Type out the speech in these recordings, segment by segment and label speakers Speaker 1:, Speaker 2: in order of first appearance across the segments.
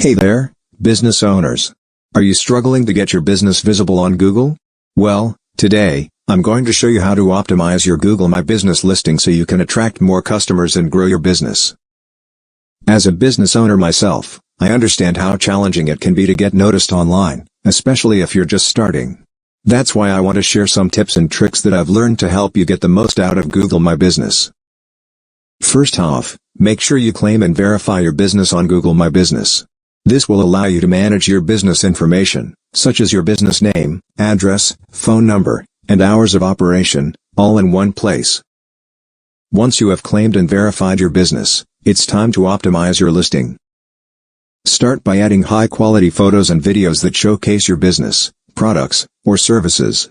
Speaker 1: Hey there, business owners. Are you struggling to get your business visible on Google? Well, today, I'm going to show you how to optimize your Google My Business listing so you can attract more customers and grow your business. As a business owner myself, I understand how challenging it can be to get noticed online, especially if you're just starting. That's why I want to share some tips and tricks that I've learned to help you get the most out of Google My Business. First off, make sure you claim and verify your business on Google My Business. This will allow you to manage your business information, such as your business name, address, phone number, and hours of operation, all in one place. Once you have claimed and verified your business, it's time to optimize your listing. Start by adding high-quality photos and videos that showcase your business, products, or services.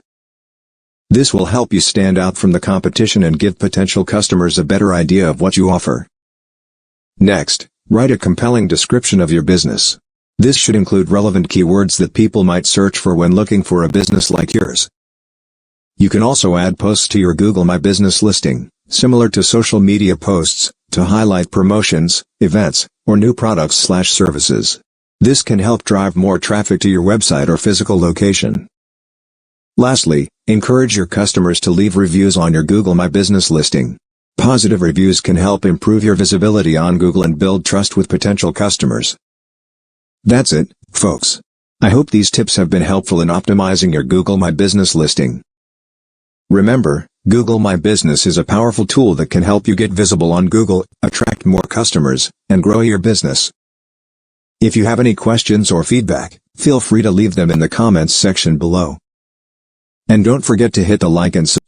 Speaker 1: This will help you stand out from the competition and give potential customers a better idea of what you offer. Next, write a compelling description of your business. This should include relevant keywords that people might search for when looking for a business like yours. You can also add posts to your Google My Business listing, similar to social media posts, to highlight promotions, events, or new products/services. This can help drive more traffic to your website or physical location. Lastly, encourage your customers to leave reviews on your Google My Business listing. Positive reviews can help improve your visibility on Google and build trust with potential customers. That's it, folks. I hope these tips have been helpful in optimizing your Google My Business listing. Remember, Google My Business is a powerful tool that can help you get visible on Google, attract more customers, and grow your business. If you have any questions or feedback, feel free to leave them in the comments section below. And don't forget to hit the like and subscribe